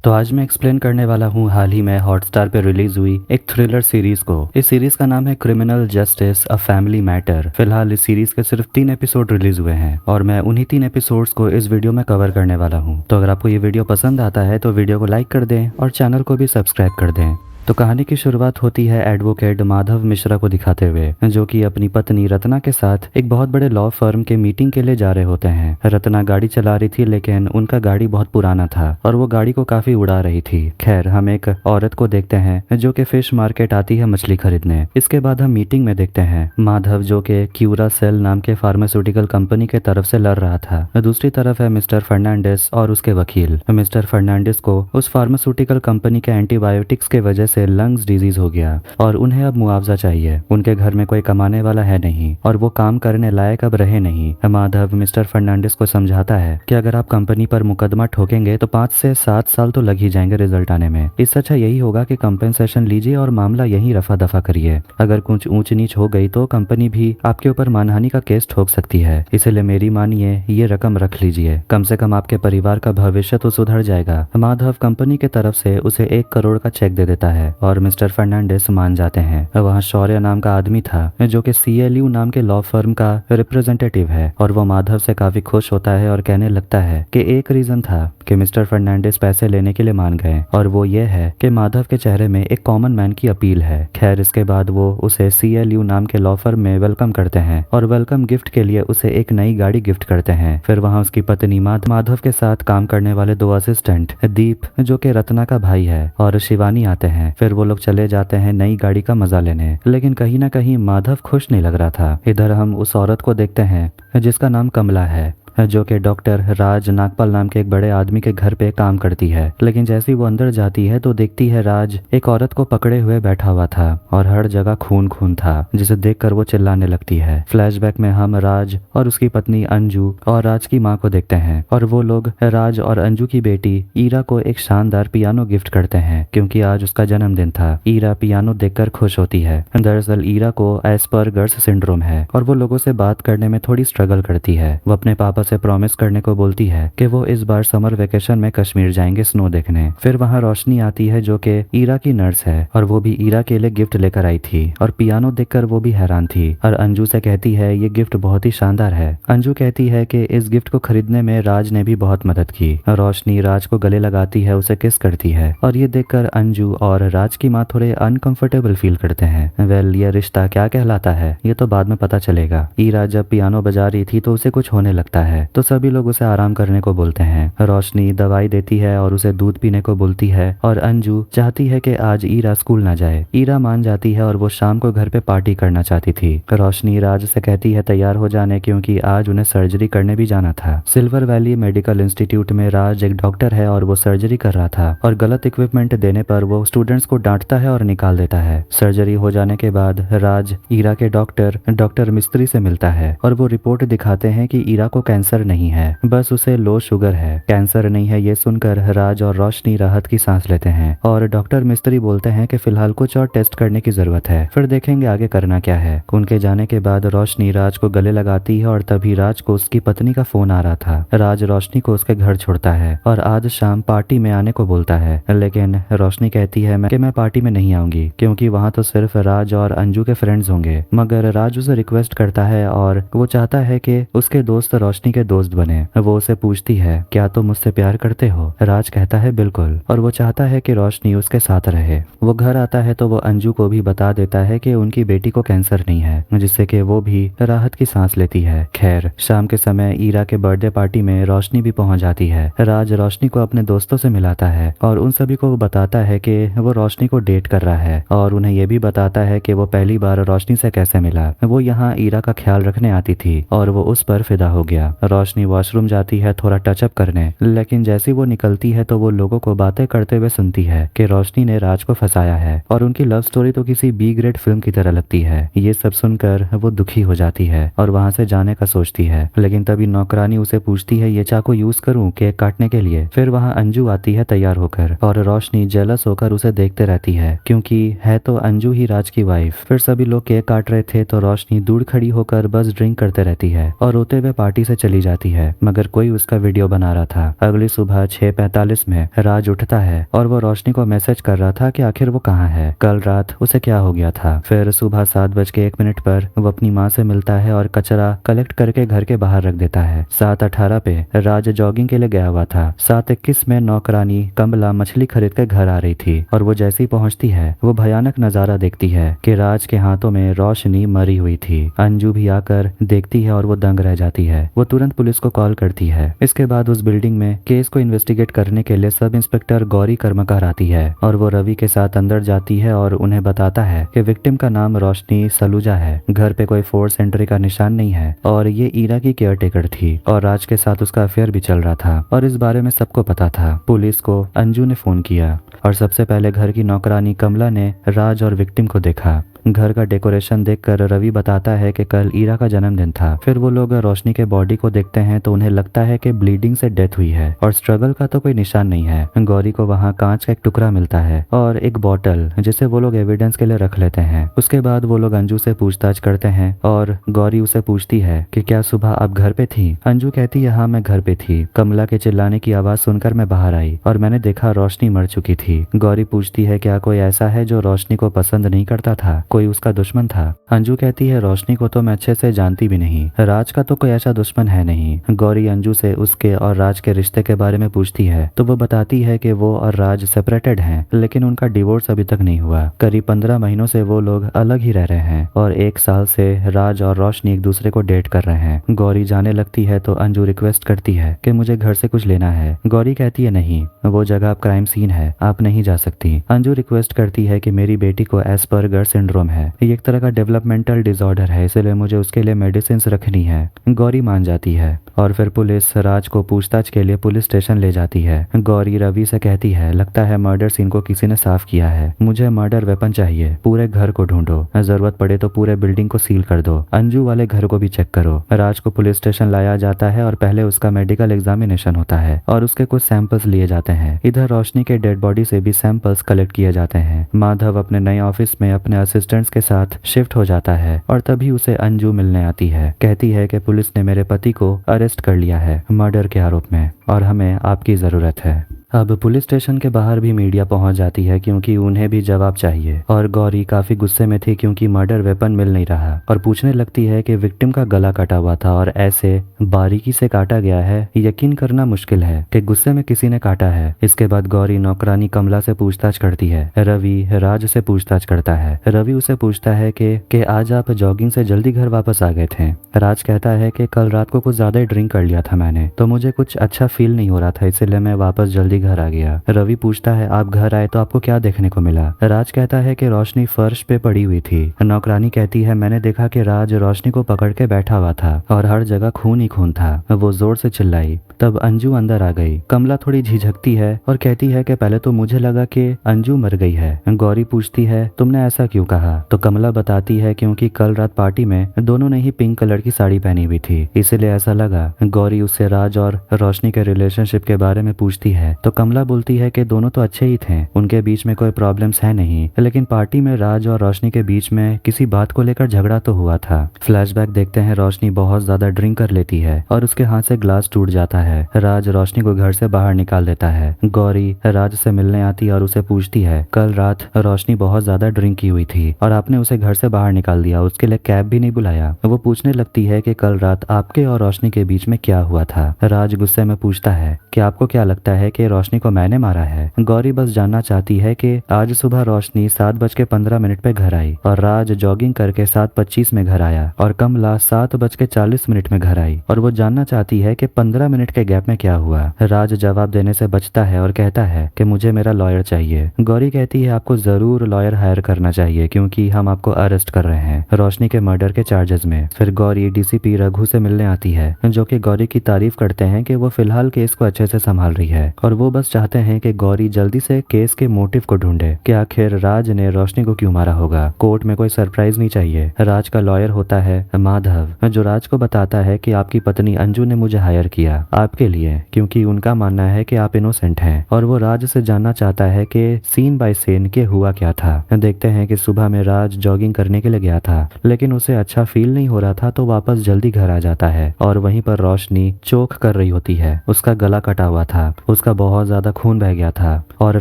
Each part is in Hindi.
तो आज मैं एक्सप्लेन करने वाला हूँ हाल ही में हॉटस्टार पे रिलीज हुई एक थ्रिलर सीरीज को। इस सीरीज का नाम है criminal justice a family matter. फिलहाल इस सीरीज के सिर्फ 3 एपिसोड रिलीज हुए हैं और मैं उन्हीं 3 एपिसोड्स को इस वीडियो में कवर करने वाला हूँ। तो अगर आपको ये वीडियो पसंद आता है तो वीडियो को लाइक कर दें और चैनल को भी सब्सक्राइब कर दें। तो कहानी की शुरुआत होती है एडवोकेट माधव मिश्रा को दिखाते हुए, जो कि अपनी पत्नी रत्ना के साथ एक बहुत बड़े लॉ फर्म के मीटिंग के लिए जा रहे होते हैं। रत्ना गाड़ी चला रही थी, लेकिन उनका गाड़ी बहुत पुराना था और वो गाड़ी को काफी उड़ा रही थी। खैर, हम एक औरत को देखते हैं जो कि फिश मार्केट आती है मछली खरीदने। इसके बाद हम मीटिंग में देखते हैं माधव, जो कि क्यूरा सेल नाम के फार्मास्यूटिकल कंपनी के तरफ से लड़ रहा था। दूसरी तरफ है मिस्टर फर्नांडिस और उसके वकील। मिस्टर फर्नांडिस को उस फार्मास्यूटिकल कंपनी के एंटीबायोटिक्स के वजह से लंग्स डिजीज हो गया और उन्हें अब मुआवजा चाहिए। उनके घर में कोई कमाने वाला है नहीं और वो काम करने लायक अब रहे नहीं। माधव मिस्टर फर्नांडिस को समझाता है कि अगर आप कंपनी पर मुकदमा ठोकेंगे तो 5 से 7 साल तो लग ही जाएंगे रिजल्ट आने में। इससे अच्छा यही होगा कि कंपेंसेशन लीजिए और मामला यहीं रफा दफा करिए। अगर कुछ ऊंच नीच हो गई तो कंपनी भी आपके ऊपर मानहानि का केस ठोक सकती है, इसलिए मेरी मानिए ये रकम रख लीजिए। कम से कम आपके परिवार का भविष्य तो सुधर जाएगा। माधव कंपनी के तरफ से उसे 1 करोड़ का चेक दे देता है और मिस्टर फर्नांडिस मान जाते हैं। वहाँ शौर्य नाम का आदमी था जो कि CLU नाम के लॉ फर्म का रिप्रेजेंटेटिव है और वो माधव से काफी खुश होता है और कहने लगता है कि एक रीजन था कि मिस्टर फर्नांडिस पैसे लेने के लिए मान गए और वो ये है कि माधव के चेहरे में एक कॉमन मैन की अपील है। खैर, इसके बाद वो उसे CLU नाम के लॉ फर्म में वेलकम करते हैं और वेलकम गिफ्ट के लिए उसे एक नई गाड़ी गिफ्ट करते हैं। फिर वहाँ उसकी पत्नी माधव के साथ काम करने वाले 2 असिस्टेंट, दीप जो कि रत्ना का भाई है और शिवानी आते हैं। फिर वो लोग चले जाते हैं नई गाड़ी का मजा लेने, लेकिन कहीं ना कहीं माधव खुश नहीं लग रहा था। इधर हम उस औरत को देखते हैं जिसका नाम कमला है, जो कि डॉक्टर राज नागपाल नाम के एक बड़े आदमी के घर पे काम करती है। लेकिन जैसे ही वो अंदर जाती है तो देखती है राज एक औरत को पकड़े हुए बैठा हुआ था और हर जगह खून खून था, जिसे देखकर वो चिल्लाने लगती है। फ्लैशबैक में हम राज और उसकी पत्नी अंजू और राज की माँ को देखते हैं और वो लोग राज और अंजू की बेटी ईरा को एक शानदार पियानो गिफ्ट करते हैं क्योंकि आज उसका जन्मदिन था। ईरा पियानो देखकर खुश होती है। दरअसल ईरा को एस्पर्गर्स सिंड्रोम है और वो लोगों से बात करने में थोड़ी स्ट्रगल करती है। वो अपने पापा से प्रॉमिस करने को बोलती है कि वो इस बार समर वेकेशन में कश्मीर जाएंगे स्नो देखने। फिर वहाँ रोशनी आती है जो कि ईरा की नर्स है और वो भी ईरा के लिए गिफ्ट लेकर आई थी और पियानो देखकर वो भी हैरान थी और अंजू से कहती है ये गिफ्ट बहुत ही शानदार है। अंजू कहती है कि इस गिफ्ट को खरीदने में राज ने भी बहुत मदद की। रोशनी राज को गले लगाती है, उसे किस करती है और ये देखकर अंजू और राज की माँ थोड़े अनकंफर्टेबल फील करते हैं। वेल, ये रिश्ता क्या कहलाता है ये तो बाद में पता चलेगा। ईरा जब पियानो बजा रही थी तो उसे कुछ होने लगता है तो सभी लोग उसे आराम करने को बोलते हैं। रोशनी दवाई देती है और उसे दूध पीने को बोलती है और अंजू चाहती है कि आज ईरा स्कूल ना जाए। ईरा मान जाती है और वो शाम को घर पे पार्टी करना चाहती थी। रोशनी राज से कहती है तैयार हो जाने, क्योंकि आज उन्हें सर्जरी करने भी जाना था। सिल्वर वैली मेडिकल इंस्टीट्यूट में राज एक डॉक्टर है और वो सर्जरी कर रहा था और गलत इक्विपमेंट देने पर वो स्टूडेंट्स को डांटता है और निकाल देता है। सर्जरी हो जाने के बाद राज ईरा के डॉक्टर मिस्त्री से मिलता है और वो रिपोर्ट दिखाते हैं कि ईरा को कैंसर नहीं है, बस उसे लो शुगर है। कैंसर नहीं है ये सुनकर राज और रोशनी राहत की सांस लेते हैं और डॉक्टर मिस्त्री बोलते हैं कि फिलहाल कुछ और टेस्ट करने की जरूरत है, फिर देखेंगे आगे करना क्या है। उनके जाने के बाद रोशनी राज को गले लगाती है और तभी राज को उसकी पत्नी का फोन आ रहा था। राज रोशनी को उसके घर छोड़ता है और आज शाम पार्टी में आने को बोलता है, लेकिन रोशनी कहती है कि मैं पार्टी में नहीं आऊंगी क्योंकि वहाँ तो सिर्फ राज और अंजू के फ्रेंड्स होंगे। मगर राज उसे रिक्वेस्ट करता है और वो चाहता है कि उसके दोस्त रोशनी के दोस्त बने। वो उसे पूछती है क्या तुम मुझसे प्यार करते हो? राज कहता है बिल्कुल और वो चाहता है कि रोशनी उसके साथ रहे। वो घर आता है तो वो अंजू को भी बता देता है कि उनकी बेटी को कैंसर नहीं है, जिससे कि वो भी राहत की सांस लेती है। खैर, शाम के समय ईरा के बर्थडे पार्टी में रोशनी भी पहुंच जाती है। राज रोशनी को अपने दोस्तों से मिलाता है और उन सभी को बताता है कि वो रोशनी को डेट कर रहा है और उन्हें ये भी बताता है कि वो पहली बार रोशनी से कैसे मिला। वो यहाँ ईरा का ख्याल रखने आती थी और वो उस पर फिदा हो गया। रोशनी वॉशरूम जाती है थोड़ा टचअप करने, लेकिन जैसी वो निकलती है तो वो लोगों को बातें करते हुए सुनती है कि रोशनी ने राज को फंसाया है और उनकी लव स्टोरी तो किसी B ग्रेड फिल्म की तरह लगती है। ये सब सुनकर वो दुखी हो जाती है और वहां से जाने का सोचती है, लेकिन तभी नौकरानी उसे पूछती है ये चाकू यूज करूं केक काटने के लिए। फिर वहां अंजू आती है तैयार होकर और रोशनी जेलस होकर उसे देखते रहती है क्योंकि है तो अंजू ही राज की वाइफ। फिर सभी लोग केक काट रहे थे तो रोशनी दूर खड़ी होकर बस ड्रिंक करते रहती है और रोते हुए पार्टी से चली चली जाती है, मगर कोई उसका वीडियो बना रहा था। अगली सुबह 6:45 में राज उठता है और वो रोशनी को मैसेज कर रहा था कि आखिर वो कहाँ है, कल रात उसे क्या हो गया था। फिर सुबह 7:01 पर वो अपनी माँ से मिलता है और कचरा कलेक्ट करके घर के बाहर रख देता है। 7:18 पे राज जॉगिंग के लिए गया हुआ था। 7:21 में नौकरानी कमला मछली खरीद कर घर आ रही थी और वो जैसे ही पहुंचती है वो भयानक नजारा देखती है कि राज के हाथों में रोशनी मरी हुई थी। अंजू भी आकर देखती है और वो दंग रह जाती है। वो तुरंत पुलिस को कॉल करती है। इसके बाद उस बिल्डिंग में केस को इन्वेस्टिगेट करने के लिए सब इंस्पेक्टर गौरी कर्मकार आती है और वो रवि के साथ अंदर जाती है और उन्हें बताता है कि विक्टिम का नाम रोशनी सलूजा है। घर पे कोई फोर्स एंट्री का निशान नहीं है और ये ईरा की केयरटेकर थी और राज के साथ उसका अफेयर भी चल रहा था और इस बारे में सबको पता था। पुलिस को अंजू ने फोन किया और सबसे पहले घर की नौकरानी कमला ने राज और विक्टिम को देखा। घर का डेकोरेशन देखकर रवि बताता है कि कल ईरा का जन्मदिन था। फिर वो लोग रोशनी के बॉडी को देखते हैं तो उन्हें लगता है कि ब्लीडिंग से डेथ हुई है और स्ट्रगल का तो कोई निशान नहीं है। गौरी को वहाँ कांच का एक टुकड़ा मिलता है और एक बॉटल जिसे वो लोग एविडेंस के लिए रख लेते हैं। उसके बाद वो लोग अंजू से पूछताछ करते हैं और गौरी उसे पूछती है कि क्या सुबह आप घर पे थी। अंजू कहती है हाँ मैं घर पे थी। कमला के चिल्लाने की आवाज सुनकर मैं बाहर आई और मैंने देखा रोशनी मर चुकी थी। गौरी पूछती है क्या कोई ऐसा है जो रोशनी को पसंद नहीं करता था, कोई उसका दुश्मन था। अंजू कहती है रोशनी को तो मैं अच्छे से जानती भी नहीं, राज का तो कोई ऐसा दुश्मन है नहीं। गौरी अंजू से उसके और राज के रिश्ते के बारे में पूछती है तो वो बताती है कि वो और राज सेपरेटेड हैं लेकिन उनका डिवोर्स अभी तक नहीं हुआ। करीब 15 महीनों से वो लोग अलग ही रह रहे हैं और 1 साल से राज और रोशनी एक दूसरे को डेट कर रहे हैं। गौरी जाने लगती है तो अंजू रिक्वेस्ट करती है कि मुझे घर से कुछ लेना है। गौरी कहती है नहीं, वो जगह अब क्राइम सीन है, आप नहीं जा सकती। अंजू रिक्वेस्ट करती है कि मेरी बेटी को एस्पर्गर सिंड्रोम है, ये एक तरह का डेवलपमेंटल डिसऑर्डर है, इसलिए मुझे उसके लिए मेडिसिन रखनी है। गौरी मान जाती है और फिर पुलिस राज को पूछताछ के लिए पुलिस स्टेशन ले जाती है। गौरी रवि से कहती है लगता है मर्डर सीन को किसी ने साफ किया है, मुझे मर्डर वेपन चाहिए, पूरे घर को ढूंढो, जरूरत पड़े तो पूरे बिल्डिंग को सील कर दो, अंजू वाले घर को भी चेक करो। राज को पुलिस स्टेशन लाया जाता है और पहले उसका मेडिकल एग्जामिनेशन होता है और उसके कुछ सैंपल्स लिए जाते हैं। इधर रोशनी के डेड बॉडी से भी सैंपल्स कलेक्ट किए जाते हैं। माधव अपने नए ऑफिस में अपने असिस्टेंट्स के साथ शिफ्ट हो जाता है और तभी उसे अंजू मिलने आती है। कहती है कि पुलिस ने मेरे पति को अरेस्ट कर लिया है मर्डर के आरोप में और हमें आपकी जरूरत है। अब पुलिस स्टेशन के बाहर भी मीडिया पहुंच जाती है क्योंकि उन्हें भी जवाब चाहिए और गौरी काफी गुस्से में थी क्योंकि मर्डर वेपन मिल नहीं रहा और पूछने लगती है कि विक्टिम का गला कटा हुआ था और ऐसे बारीकी से काटा गया है, यकीन करना मुश्किल है कि गुस्से में किसी ने काटा है। इसके बाद गौरी नौकरानी कमला से पूछताछ करती है। रवि राज से पूछताछ करता है। रवि उसे पूछता है कि आज आप जॉगिंग से जल्दी घर वापस आ गए थे। राज कहता है कि कल रात को कुछ ज्यादा ही ड्रिंक कर लिया था मैंने, तो मुझे कुछ अच्छा फील नहीं हो रहा था, इसलिए मैं वापस जल्दी घर आ गया। रवि पूछता है आप घर आए तो आपको क्या देखने को मिला। राज कहता है कि रोशनी फर्श पे पड़ी हुई थी। नौकरानी कहती है मैंने देखा कि राज रोशनी को पकड़ के बैठा हुआ था और हर जगह खून ही खून था। वो जोर से चिल्लाई। तब अंजू अंदर आ गई। कमला थोड़ी झिझकती है और कहती है कि पहले तो मुझे लगा कि अंजू मर गई है। गौरी पूछती है तुमने ऐसा क्यों कहा, तो कमला बताती है क्योंकि कल रात पार्टी में दोनों ने ही पिंक कलर की साड़ी पहनी हुई थी, इसलिए ऐसा लगा। गौरी उससे राज और रोशनी के रिलेशनशिप के बारे में पूछती है तो कमला बोलती है कि दोनों तो अच्छे ही थे, उनके बीच में कोई प्रॉब्लम्स है नहीं, लेकिन पार्टी में राज और रोशनी के बीच में किसी बात को लेकर झगड़ा तो हुआ था। फ्लैशबैक देखते हैं रोशनी बहुत ज्यादा ड्रिंक कर लेती है और उसके हाथ से ग्लास टूट जाता है। राज रोशनी को घर से बाहर निकाल देता है। गौरी राज से मिलने आती है और उसे पूछती है कल रात रोशनी बहुत ज्यादा ड्रिंक की हुई थी और आपने उसे घर से बाहर निकाल दिया, उसके लिए कैब भी नहीं बुलाया। वो पूछने लगती है कि कल रात आपके और रोशनी के बीच में क्या हुआ था। राज गुस्से में पूछता है कि आपको क्या लगता है कि रोशनी को मैंने मारा है। गौरी बस जानना चाहती है कि आज सुबह रोशनी 7:15 पे घर आई और राज जॉगिंग करके 7:25 में घर आया और कमला 7:40 में घर आई और वो जानना चाहती है कि 15 मिनट के गैप में क्या हुआ। राज जवाब देने से बचता है और कहता है कि मुझे मेरा लॉयर चाहिए। गौरी कहती है आपको जरूर लॉयर हायर करना चाहिए क्योंकि हम आपको अरेस्ट कर रहे हैं रोशनी के मर्डर के चार्जेस में। फिर गौरी डीसीपी रघु से मिलने आती है जो कि गौरी की तारीफ करते हैं कि वो फिलहाल केस को अच्छे से संभाल रही है और वो वो बस चाहते हैं कि गौरी जल्दी से केस के मोटिव को ढूंढे कि आखिर राज ने रोशनी को क्यों मारा होगा। कोर्ट में कोई सरप्राइज नहीं चाहिए। राज का लॉयर होता है माधव, जो राज को बताता है कि आपकी पत्नी अंजू ने मुझे हायर किया आपके लिए, क्योंकि उनका मानना है कि आप इनोसेंट हैं और वो राज से जानना चाहता है कि सीन बाय सीन के हुआ क्या था। देखते हैं कि सुबह में राज जॉगिंग करने के लिए गया था, लेकिन उसे अच्छा फील नहीं हो रहा था तो वापस जल्दी घर आ जाता है और वहीं पर रोशनी चोक कर रही होती है। उसका गला कटा हुआ था, उसका बहुत ज्यादा खून बह गया था और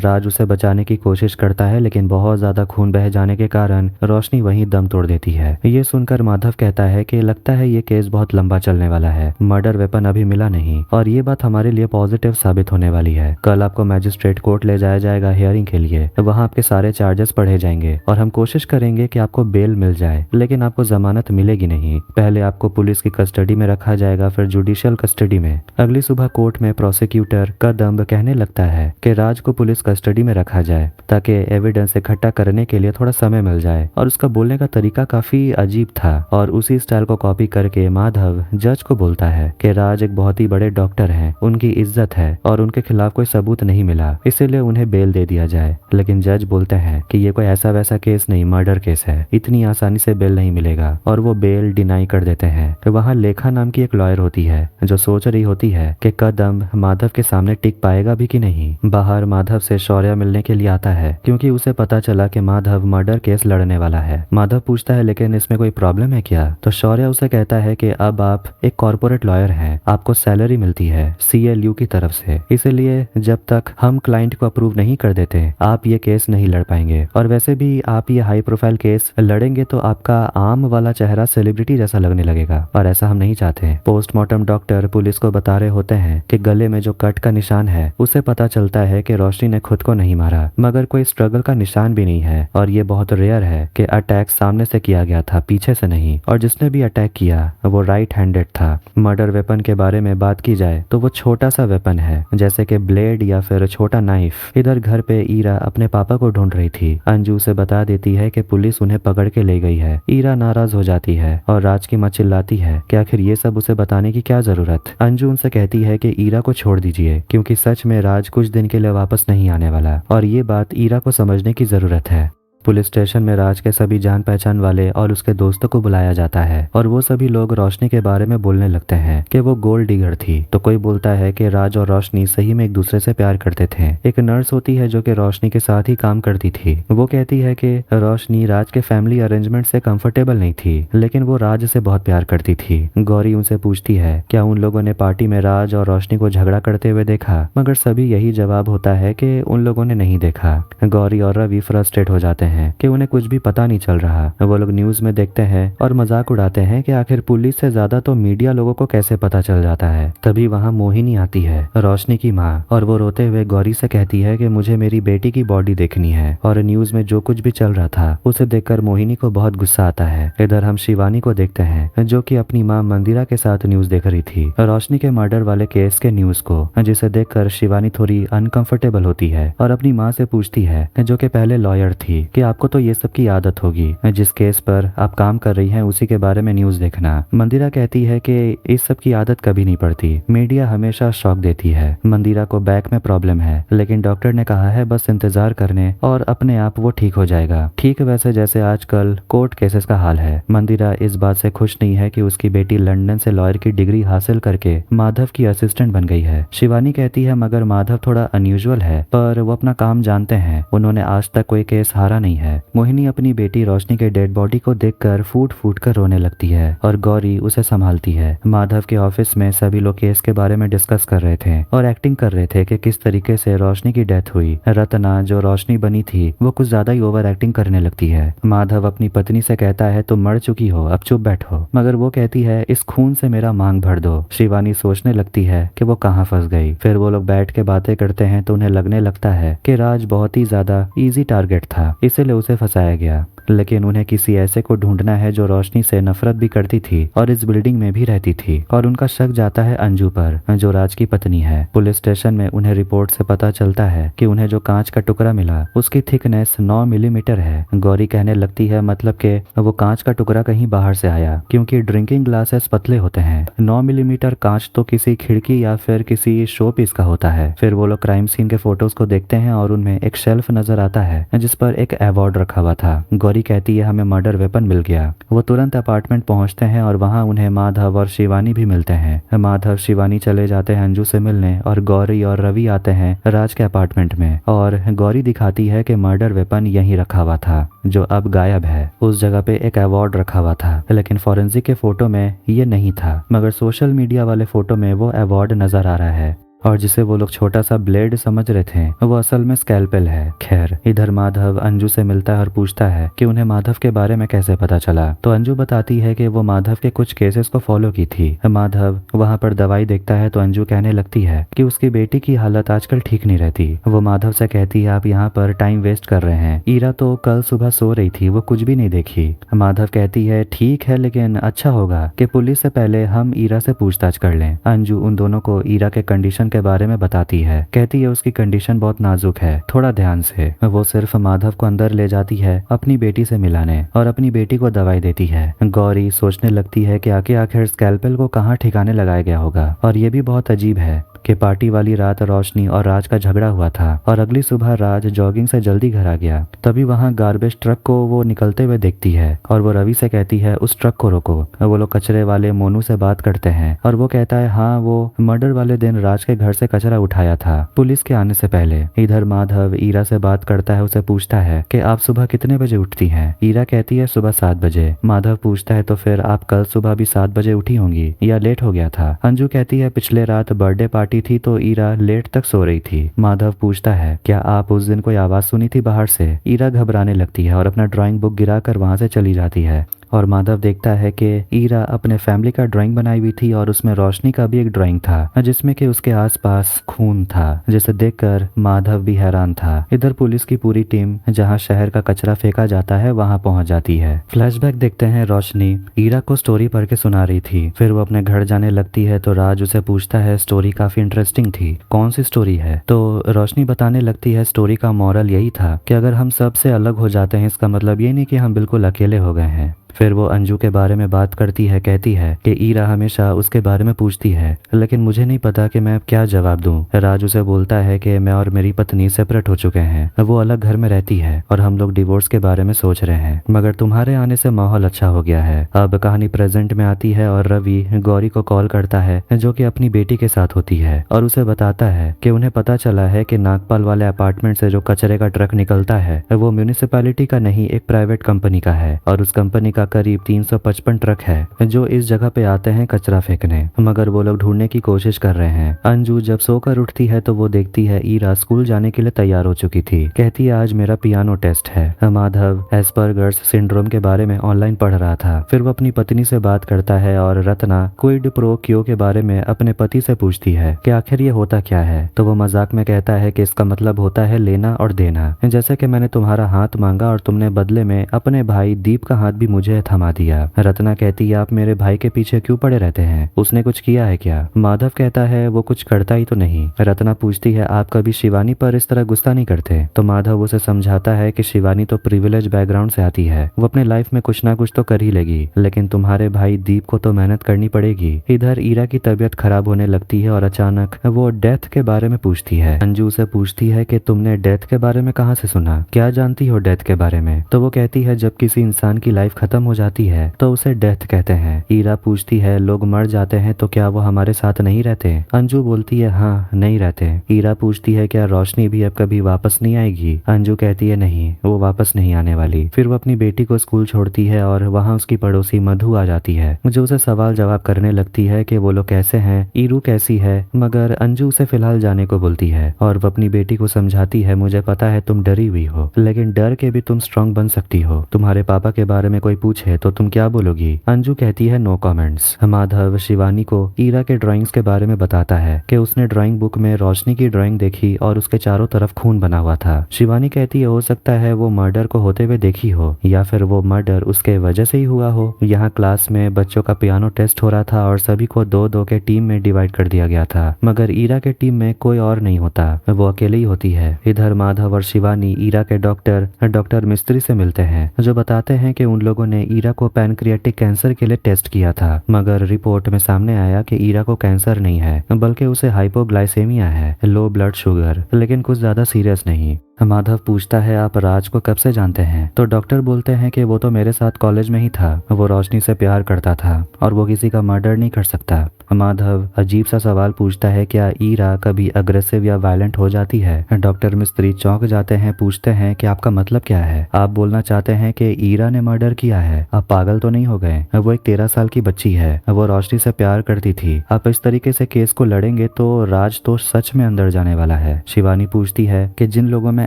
राज उसे बचाने की कोशिश करता है, लेकिन बहुत ज्यादा खून बह जाने के कारण रोशनी वहीं दम तोड़ देती है। ये सुनकर माधव कहता है कि लगता है ये केस बहुत लंबा चलने वाला है, मर्डर वेपन अभी मिला नहीं और ये बात हमारे लिए पॉजिटिव साबित होने वाली है। कल आपको मैजिस्ट्रेट कोर्ट ले जाया जाएगा हियरिंग के लिए, वहाँ आपके सारे चार्जेस पढ़े जाएंगे और हम कोशिश करेंगे कि आपको बेल मिल जाए, लेकिन आपको जमानत मिलेगी नहीं। पहले आपको पुलिस की कस्टडी में रखा जाएगा, फिर जुडिशियल कस्टडी में। अगली सुबह कोर्ट में प्रोसिक्यूटर कदम कहने लगता है कि राज को पुलिस कस्टडी में रखा जाए ताकि एविडेंस इकट्ठा करने के लिए थोड़ा समय मिल जाए। और उसका बोलने का तरीका काफी अजीब था और उसी स्टाइल को कॉपी करके माधव जज को बोलता है कि राज एक बहुत ही बड़े डॉक्टर हैं, उनकी इज्जत है और उनके खिलाफ कोई सबूत नहीं मिला, इसीलिए उन्हें बेल दे दिया जाए। लेकिन जज बोलते हैं कि ये कोई ऐसा वैसा केस नहीं, मर्डर केस है, इतनी आसानी से बेल नहीं मिलेगा और वो बेल डिनाई कर देते हैं। तो वहाँ लेखा नाम की एक लॉयर होती है जो सोच रही होती है कि कदम माधव के सामने टिक पाएगा भी कि नहीं। बाहर माधव से शौर्य मिलने के लिए आता है क्योंकि उसे पता चला कि माधव मर्डर केस लड़ने वाला है। माधव पूछता है लेकिन इसमें कोई प्रॉब्लम है क्या? तो शौर्य उसे कहता है कि अब आप एक कॉर्पोरेट लॉयर हैं, आपको सैलरी मिलती है CLU की तरफ से, इसलिए जब तक हम क्लाइंट को अप्रूव नहीं कर देते आप ये केस नहीं लड़ पाएंगे। और वैसे भी आप ये हाई प्रोफाइल केस लड़ेंगे तो आपका आम वाला चेहरा सेलिब्रिटी जैसा लगने लगेगा और ऐसा हम नहीं चाहते। पोस्टमार्टम डॉक्टर पुलिस को बता रहे होते हैं कि गले में जो कट का निशान है उससे पता चलता है कि रोशनी ने खुद को नहीं मारा, मगर कोई स्ट्रगल का निशान भी नहीं है और ये बहुत रेयर है कि अटैक सामने से किया गया था, पीछे से नहीं। और जिसने भी अटैक किया वो राइट हैंडेड था। मर्डर वेपन के बारे में बात की जाए तो वो छोटा सा वेपन है, जैसे कि ब्लेड या फिर छोटा नाइफ। इधर घर पे ईरा अपने पापा को ढूंढ रही थी। अंजू से बता देती है कि पुलिस उन्हें पकड़ के ले गई है। ईरा नाराज हो जाती है और राज की मां चिल्लाती है कि आखिर ये सब उसे बताने की क्या जरूरत। अंजू उनसे कहती है कि ईरा को छोड़ दीजिए क्योंकि सच में राज कुछ दिन के लिए वापस नहीं आने वाला और ये बात ईरा को समझने की जरूरत है। पुलिस स्टेशन में राज के सभी जान पहचान वाले और उसके दोस्तों को बुलाया जाता है और वो सभी लोग रोशनी के बारे में बोलने लगते हैं कि वो गोल्ड डिगर थी। तो कोई बोलता है कि राज और रोशनी सही में एक दूसरे से प्यार करते थे। एक नर्स होती है जो कि रोशनी के साथ ही काम करती थी। वो कहती है कि रोशनी राज के फैमिली अरेंजमेंट से कंफर्टेबल नहीं थी, लेकिन वो राज से बहुत प्यार करती थी। गौरी उनसे पूछती है क्या उन लोगों ने पार्टी में राज और रोशनी को झगड़ा करते हुए देखा, मगर सभी यही जवाब होता है कि उन लोगों ने नहीं देखा। गौरी और रवि फ्रस्ट्रेट हो जाते हैं कि उन्हें कुछ भी पता नहीं चल रहा। वो लोग न्यूज में देखते हैं और मजाक उड़ाते हैं कि आखिर पुलिस से ज्यादा तो मीडिया लोगों को कैसे पता चल जाता है। तभी वहाँ मोहिनी आती है, रोशनी की माँ, और वो रोते हुए गौरी से कहती है कि मुझे मेरी बेटी की बॉडी देखनी है। और न्यूज में जो कुछ भी चल रहा था उसे देखकर मोहिनी को बहुत गुस्सा आता है। इधर हम शिवानी को देखते हैं जो कि अपनी माँ मंदिरा के साथ न्यूज देख रही थी, रोशनी के मर्डर वाले केस के न्यूज को, जिसे देखकर शिवानी थोड़ी अनकंफर्टेबल होती है और अपनी माँ से पूछती है जो कि पहले लॉयर थी कि आपको तो ये सब की आदत होगी, जिस केस पर आप काम कर रही हैं उसी के बारे में न्यूज देखना। मंदिरा कहती है कि इस सब की आदत कभी नहीं पड़ती, मीडिया हमेशा शॉक देती है। मंदिरा को बैक में प्रॉब्लम है, लेकिन डॉक्टर ने कहा है बस इंतजार करने और अपने आप वो ठीक हो जाएगा, ठीक वैसे जैसे आजकल कोर्ट केसेस का हाल है। मंदिरा इस बात से खुश नहीं है कि उसकी बेटी लंदन से लॉयर की डिग्री हासिल करके माधव की असिस्टेंट बन गई है। शिवानी कहती है मगर माधव थोड़ा अनयूजुअल है, पर वो अपना काम जानते हैं, उन्होंने आज तक कोई केस हारा नहीं है। मोहिनी अपनी बेटी रोशनी के डेड बॉडी को देखकर फूट फूट कर रोने लगती है और गौरी उसे संभालती है। माधव के ऑफिस में सभी लोग केस के बारे में डिस्कस कर रहे थे और एक्टिंग कर रहे थे कि किस तरीके से रोशनी की डेथ हुई। रत्ना जो रोशनी बनी थी वो कुछ ज्यादा ही ओवर एक्टिंग करने लगती है। माधव अपनी पत्नी से कहता है तुम मर चुकी हो, अब चुप बैठो, मगर वो कहती है इस खून से मेरा मांग भर दो। शिवानी सोचने लगती है कि वो कहाँ फंस गई। फिर वो लोग बैठ के बातें करते हैं तो उन्हें लगने लगता है कि राज बहुत ही ज्यादा इजी टारगेट था, इसीलिए उसे फंसाया गया। लेकिन उन्हें किसी ऐसे को ढूंढना है जो रोशनी से नफरत भी करती थी और इस बिल्डिंग में भी रहती थी। और उनका शक जाता है अंजू पर, जो राज की पत्नी है। पुलिस स्टेशन में उन्हें रिपोर्ट से पता चलता है कि उन्हें जो कांच का टुकड़ा मिला उसकी थिकनेस 9 मिलीमीटर है। गौरी कहने लगती है मतलब कि वो कांच का टुकड़ा कहीं बाहर से आया, क्योंकि ड्रिंकिंग ग्लासेस पतले होते हैं। 9 मिलीमीटर कांच तो किसी खिड़की या फिर किसी शो पीस का होता है। फिर वो लोग क्राइम सीन के फोटोज को देखते हैं और उनमें एक शेल्फ नजर आता है जिस पर एक अवार्ड रखा हुआ था। गौरी कहती है हमें मर्डर वेपन मिल गया। वो तुरंत अपार्टमेंट पहुंचते हैं और वहां उन्हें माधव और शिवानी भी मिलते हैं। माधव शिवानी चले जाते हैं अंजू से मिलने और गौरी और रवि आते हैं राज के अपार्टमेंट में। और गौरी दिखाती है कि मर्डर वेपन यहीं रखा हुआ था जो अब गायब है। उस जगह पे एक अवार्ड रखा हुआ था, लेकिन फॉरेंसिक के फोटो में ये नहीं था, मगर सोशल मीडिया वाले फोटो में वो अवार्ड नजर आ रहा है। और जिसे वो लोग छोटा सा ब्लेड समझ रहे थे वो असल में स्कैल्पेल है। खैर, इधर माधव अंजू से मिलता है और पूछता है कि उन्हें माधव के बारे में कैसे पता चला। तो अंजू बताती है कि वो माधव के कुछ केसेस को फॉलो की थी। माधव वहां पर दवाई देखता है तो अंजू कहने लगती है कि उसकी बेटी की हालत आजकल ठीक नहीं रहती। वो माधव से कहती है आप यहाँ पर टाइम वेस्ट कर रहे हैं, ईरा तो कल सुबह सो रही थी, वो कुछ भी नहीं देखी। माधव कहती है ठीक है, लेकिन अच्छा होगा कि पुलिस से पहले हम ईरा से पूछताछ कर लें। अंजू उन दोनों को ईरा के कंडीशन के बारे में बताती है। कहती है उसकी कंडीशन बहुत नाजुक है, थोड़ा ध्यान से। वो सिर्फ माधव को अंदर ले जाती है अपनी बेटी से मिलाने और अपनी बेटी को दवाई देती है। गौरी सोचने लगती है कि आखिर स्कैल्पेल को कहाँ ठिकाने लगाया गया होगा। और ये भी बहुत अजीब है कि पार्टी वाली रात रोशनी और राज का झगड़ा हुआ था और अगली सुबह राज जॉगिंग से जल्दी घर आ गया। तभी वहां गार्बेज ट्रक को वो निकलते हुए देखती है और वो रवि से कहती है उस ट्रक को रोको। वो लोग कचरे वाले मोनू से बात करते हैं और वो कहता है हाँ, वो मर्डर वाले दिन राज के घर से कचरा उठाया था पुलिस के आने से पहले। इधर माधव ईरा से बात करता है, उसे पूछता है कि आप सुबह कितने बजे उठती हैं। ईरा कहती है सुबह 7 बजे। माधव पूछता है तो फिर आप कल सुबह भी 7 बजे उठी होंगी या लेट हो गया था। अंजू कहती है पिछले रात बर्थडे पार्टी थी तो ईरा लेट तक सो रही थी। माधव पूछता है क्या आप उस दिन कोई आवाज सुनी थी बाहर से। ईरा घबराने लगती है और अपना ड्राइंग बुक गिराकर वहां से चली जाती है। और माधव देखता है कि ईरा अपने फैमिली का ड्राइंग बनाई हुई थी और उसमें रोशनी का भी एक ड्राइंग था जिसमें कि उसके आसपास खून था, जिसे देखकर माधव भी हैरान था। इधर पुलिस की पूरी टीम जहां शहर का कचरा फेंका जाता है वहां पहुंच जाती है। फ्लैशबैक देखते हैं, रोशनी ईरा को स्टोरी पढ़ के सुना रही थी। फिर वो अपने घर जाने लगती है तो राज उसे पूछता है स्टोरी काफी इंटरेस्टिंग थी, कौन सी स्टोरी है। तो रोशनी बताने लगती है स्टोरी का मॉरल यही था कि अगर हम सबसे अलग हो जाते हैं इसका मतलब ये नहीं कि हम बिल्कुल अकेले हो गए हैं। फिर वो अंजू के बारे में बात करती है, कहती है कि ईरा हमेशा उसके बारे में पूछती है लेकिन मुझे नहीं पता कि मैं क्या जवाब दूं। राज उसे बोलता है कि मैं और मेरी पत्नी सेपरेट हो चुके हैं, वो अलग घर में रहती है और हम लोग डिवोर्स के बारे में सोच रहे हैं, मगर तुम्हारे आने से माहौल अच्छा हो गया है। अब कहानी प्रेजेंट में आती है और रवि गौरी को कॉल करता है जो कि अपनी बेटी के साथ होती है और उसे बताता है कि उन्हें पता चला है कि नागपाल वाले अपार्टमेंट से जो कचरे का ट्रक निकलता है वो म्यूनिसिपैलिटी का नहीं, एक प्राइवेट कंपनी का है और उस कंपनी का करीब 355 ट्रक है जो इस जगह पे आते हैं कचरा फेंकने, मगर वो लोग ढूंढने की कोशिश कर रहे हैं। अंजू जब सोकर उठती है तो वो देखती है ईरा स्कूल जाने के लिए तैयार हो चुकी थी। कहती है आज मेरा पियानो टेस्ट है। माधव एस्पर्गर्स सिंड्रोम के बारे में ऑनलाइन पढ़ रहा था। फिर वो अपनी पत्नी से बात करता है और रत्ना क्विड प्रो क्यो के बारे में अपने पति से पूछती है कि आखिर ये होता क्या है। तो वो मजाक में कहता है कि इसका मतलब होता है लेना और देना, जैसे कि मैंने तुम्हारा हाथ मांगा और तुमने बदले में अपने भाई दीप का हाथ भी मुझे थमा दिया। रत्ना कहती है आप मेरे भाई के पीछे क्यों पड़े रहते हैं, उसने कुछ किया है क्या। माधव कहता है वो कुछ करता ही तो नहीं। रत्ना पूछती है आप कभी शिवानी पर इस तरह गुस्सा नहीं करते। तो माधव उसे समझाता है कि शिवानी तो प्रिविलेज बैकग्राउंड से आती है, वो अपने लाइफ में कुछ ना कुछ तो कर ही लेगी, लेकिन तुम्हारे भाई दीप को तो मेहनत करनी पड़ेगी। इधर ईरा की तबीयत खराब होने लगती है और अचानक वो डेथ के बारे में पूछती है। अंजू उसे पूछती है कि तुमने डेथ के बारे में कहाँ से सुना, क्या जानती हो डेथ के बारे में। तो वो कहती है जब किसी इंसान की लाइफ खत्म हो जाती है तो उसे डेथ कहते हैं। ईरा पूछती है लोग मर जाते हैं तो क्या वो हमारे साथ नहीं रहते। अंजू बोलती है हाँ नहीं रहते। ईरा पूछती है क्या रोशनी भी अब कभी वापस नहीं आएगी। अंजू कहती है नहीं, वो वापस नहीं आने वाली। फिर वो अपनी बेटी को स्कूल छोड़ती है और वहाँ उसकी पड़ोसी मधु आ जाती है जो उसे सवाल जवाब करने लगती है कि वो लोग कैसे हैं, ईरू कैसी है, मगर अंजू उसे फिलहाल जाने को बोलती है और वो अपनी बेटी को समझाती है मुझे पता है तुम डरी हुई हो, लेकिन डर के भी तुम स्ट्रांग बन सकती हो। तुम्हारे पापा के बारे में कोई पूछे तो तुम क्या बोलोगी? अंजू कहती है नो कमेंट्स। माधव शिवानी को ईरा के ड्राइंग्स के बारे में बताता है कि उसने ड्राइंग बुक में रोशनी की ड्राइंग देखी और उसके चारों तरफ खून बना हुआ था। शिवानी कहती है हो सकता है वो मर्डर को होते हुए देखी हो या फिर वो मर्डर उसके वजह से ही हुआ हो। यहाँ क्लास में बच्चों का पियानो टेस्ट हो रहा था और सभी को दो दो के टीम में डिवाइड कर दिया गया था, मगर ईरा के टीम में कोई और नहीं होता, वो अकेले ही होती है। इधर माधव और शिवानी ईरा के डॉक्टर मिस्त्री से मिलते हैं, जो बताते हैं कि उन लोगों ने ईरा को पैनक्रियाटिक कैंसर के लिए टेस्ट किया था, मगर रिपोर्ट में सामने आया कि ईरा को कैंसर नहीं है बल्कि उसे हाइपोग्लाइसेमिया है, लो ब्लड शुगर, लेकिन कुछ ज्यादा सीरियस नहीं। माधव पूछता है आप राज को कब से जानते हैं? तो डॉक्टर बोलते हैं कि वो तो मेरे साथ कॉलेज में ही था, वो रोशनी से प्यार करता था और वो किसी का मर्डर नहीं कर सकता। माधव अजीब सा सवाल पूछता है क्या ईरा कभी अग्रेसिव या वायलेंट हो जाती है? डॉक्टर मिस्त्री चौंक जाते हैं, पूछते हैं कि आपका मतलब क्या है? आप बोलना चाहते हैं कि ईरा ने मर्डर किया है? आप पागल तो नहीं हो गए? वो एक 13 साल की बच्ची है, वो रोशनी से प्यार करती थी। आप इस तरीके से केस को लड़ेंगे तो राज तो सच में अंदर जाने वाला है। शिवानी पूछती है कि जिन लोगों में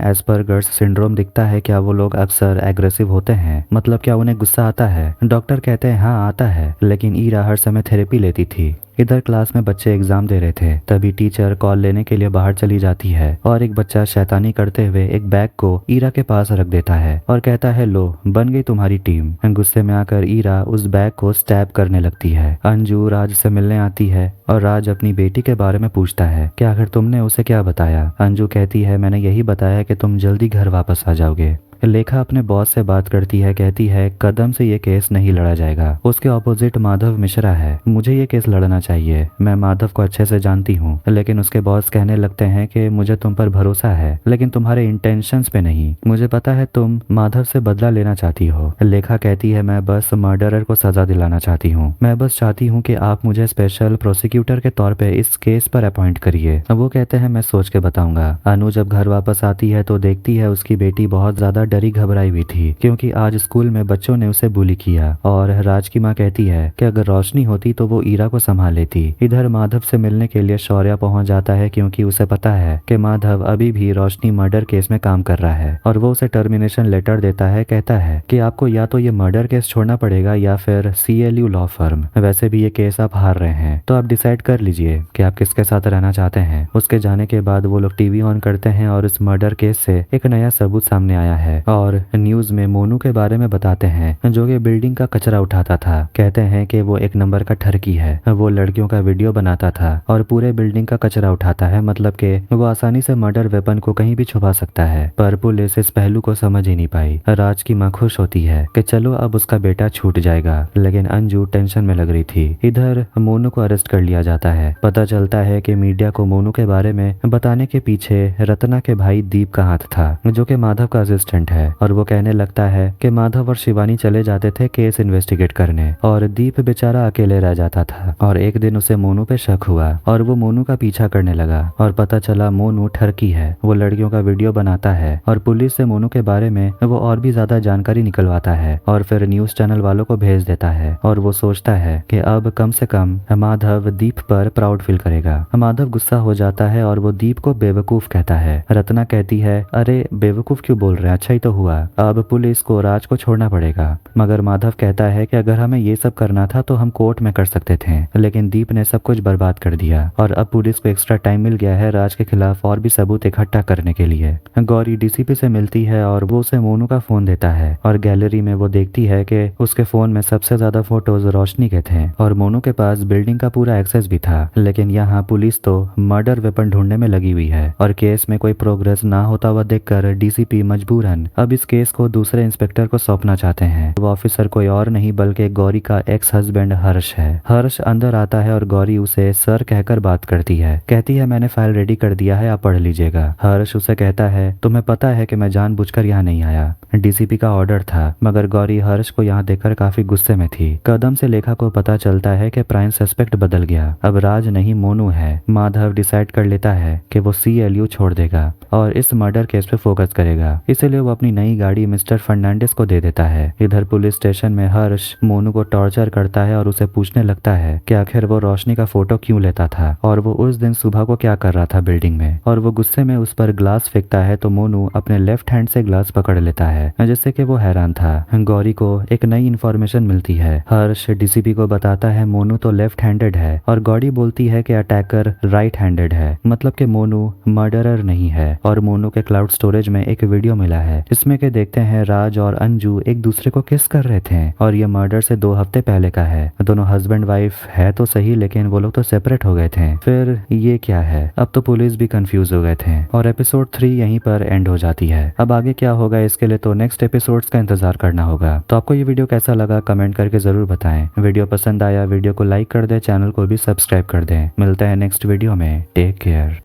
एस्पर्गर्स सिंड्रोम दिखता है क्या वो लोग अक्सर एग्रेसिव होते हैं? मतलब क्या उन्हें गुस्सा आता है? डॉक्टर कहते हैं हाँ आता है, लेकिन ईरा हर समय थेरेपी लेती थी। इधर क्लास में बच्चे एग्जाम दे रहे थे, तभी टीचर कॉल लेने के लिए बाहर चली जाती है और एक बच्चा शैतानी करते हुए एक बैग को ईरा के पास रख देता है और कहता है लो बन गई तुम्हारी टीम। गुस्से में आकर ईरा उस बैग को स्टैब करने लगती है। अंजू राज से मिलने आती है और राज अपनी बेटी के बारे में पूछता है कि आखिर तुमने उसे क्या बताया? अंजू कहती है मैंने यही बताया कि तुम जल्दी घर वापस आ जाओगे। लेखा अपने बॉस से बात करती है, कहती है कदम से ये केस नहीं लड़ा जाएगा, उसके ऑपोजिट माधव मिश्रा है, मुझे ये केस लड़ना चाहिए। मैं माधव को अच्छे से जानती हूँ, लेकिन उसके बॉस कहने लगते हैं कि मुझे तुम पर भरोसा है लेकिन तुम्हारे इंटेंशंस पे नहीं। मुझे पता है तुम माधव से बदला लेना चाहती हो। लेखा कहती है मैं बस मर्डरर को सजा दिलाना चाहती हूँ, मैं बस चाहती हूँ कि आप मुझे स्पेशल प्रोसिक्यूटर के तौर पे इस केस पर अपॉइंट करिए। वो कहते हैं मैं सोच के बताऊंगा। अनु जब घर वापस आती है तो देखती है उसकी बेटी बहुत ज्यादा डरी घबराई हुई थी, क्योंकि आज स्कूल में बच्चों ने उसे बुली किया और राज की माँ कहती है कि अगर रोशनी होती तो वो ईरा को संभाल लेती। इधर माधव से मिलने के लिए शौर्या पहुंच जाता है, क्योंकि उसे पता है कि माधव अभी भी रोशनी मर्डर केस में काम कर रहा है और वो उसे टर्मिनेशन लेटर देता है। कहता है कि आपको या तो ये मर्डर केस छोड़ना पड़ेगा या फिर CLU लॉ फर्म, वैसे भी ये केस आप हार रहे हैं, तो आप डिसाइड कर लीजिए कि आप किसके साथ रहना चाहते हैं। उसके जाने के बाद वो लोग टीवी ऑन करते हैं और इस मर्डर केस से एक नया सबूत सामने आया है और न्यूज में मोनू के बारे में बताते हैं, जो कि बिल्डिंग का कचरा उठाता था। कहते हैं कि वो एक नंबर का ठरकी है, वो लड़कियों का वीडियो बनाता था और पूरे बिल्डिंग का कचरा उठाता है, मतलब कि वो आसानी से मर्डर वेपन को कहीं भी छुपा सकता है। पर पुलिस इस पहलू को समझ ही नहीं पाई। राज की माँ खुश होती है कि चलो अब उसका बेटा छूट जाएगा, लेकिन अंजू टेंशन में लग रही थी। इधर मोनू को अरेस्ट कर लिया जाता है। पता चलता है कि मीडिया को मोनू के बारे में बताने के पीछे रत्ना के भाई दीप का हाथ था, जो कि माधव का असिस्टेंट है, और वो कहने लगता है कि माधव और शिवानी चले जाते थे केस इन्वेस्टिगेट करने और दीप बेचारा अकेले रह जाता था। और एक दिन उसे मोनू पे शक हुआ और वो मोनू का पीछा करने लगा और पता चला मोनू ठरकी है, वो लड़कियों का वीडियो बनाता है और पुलिस से मोनू के बारे में वो और भी ज्यादा जानकारी निकलवाता है और फिर न्यूज चैनल वालों को भेज देता है। और वो सोचता है कि अब कम से कम माधव दीप पर प्राउड फील करेगा। माधव गुस्सा हो जाता है और वो दीप को बेवकूफ कहता है। रत्ना कहती है अरे बेवकूफ क्यों बोल रहे हैं, अच्छा ही तो हुआ, अब पुलिस को राज को छोड़ना पड़ेगा। मगर माधव कहता है कि अगर हमें ये सब करना था तो हम कोर्ट में कर सकते थे, लेकिन दीप ने सब कुछ बर्बाद कर दिया और अब पुलिस को एक्स्ट्रा टाइम मिल गया है राज के खिलाफ और भी सबूत इकट्ठा करने के लिए। गौरी DCP से मिलती है और वो उसे मोनू का फोन देता है और गैलरी में वो देखती है कि उसके फोन में सबसे ज्यादा फोटोज रोशनी के थे और मोनू के पास बिल्डिंग का पूरा एक्सेस भी था। लेकिन यहाँ पुलिस तो मर्डर वेपन ढूंढने में लगी हुई है और केस में कोई प्रोग्रेस ना होता हुआ देखकर DCP मजबूरन अब इस केस को दूसरे इंस्पेक्टर को सौंपना चाहते हैं। वो ऑफिसर कोई और नहीं बल्कि गौरी का एक्स हस्बैंड हर्ष है। हर्ष अंदर आता है और गौरी उसे सर कहकर बात करती है, कहती है मैंने फाइल रेडी कर दिया है, आप पढ़ लीजिएगा। हर्ष उसे कहता है तुम्हें पता है कि मैं जानबूझकर यहाँ नहीं आया, DCP का ऑर्डर था। मगर गौरी हर्ष को यहाँ देखकर काफी गुस्से में थी। कदम से लेखा को पता चलता है कि प्राइम सस्पेक्ट बदल गया, अब राज नहीं मोनू है। माधव डिसाइड कर लेता है कि वो CLU छोड़ देगा और इस मर्डर केस पे फोकस करेगा, इसीलिए वो वो अपनी नई गाड़ी मिस्टर फर्नांडिस को दे देता है। इधर पुलिस स्टेशन में हर्ष मोनू को टॉर्चर करता है और उसे पूछने लगता है कि आखिर वो रोशनी का फोटो क्यों लेता था और वो उस दिन सुबह को क्या कर रहा था बिल्डिंग में, और वो गुस्से में उस पर ग्लास फेंकता है तो मोनू अपने लेफ्ट हैंड से ग्लास पकड़ लेता है, जिससे कि वो हैरान था। गौरी को एक नई इन्फॉर्मेशन मिलती है। हर्ष डीसीपी को बताता है मोनू तो लेफ्ट हैंडेड है और गौरी बोलती है कि अटैकर राइट हैंडेड है, मतलब कि मोनू मर्डरर नहीं है। और मोनू के क्लाउड स्टोरेज में एक वीडियो मिला है जिसमें कि देखते हैं राज और अंजू एक दूसरे को किस कर रहे थे और ये मर्डर से 2 हफ्ते पहले का है। दोनों हस्बैंड वाइफ है तो सही, लेकिन वो लोग तो सेपरेट हो गए थे। फिर ये क्या है? अब तो पुलिस भी कंफ्यूज हो गए थे और एपिसोड 3 यहीं पर एंड हो जाती है। अब आगे क्या होगा इसके लिए तो नेक्स्ट एपिसोड्स का इंतजार करना होगा। तो आपको ये वीडियो कैसा लगा कमेंट करके जरूर बताएं। वीडियो पसंद आया वीडियो को लाइक कर दे, चैनल को भी सब्सक्राइब कर दें। मिलते हैं नेक्स्ट वीडियो में। Take care.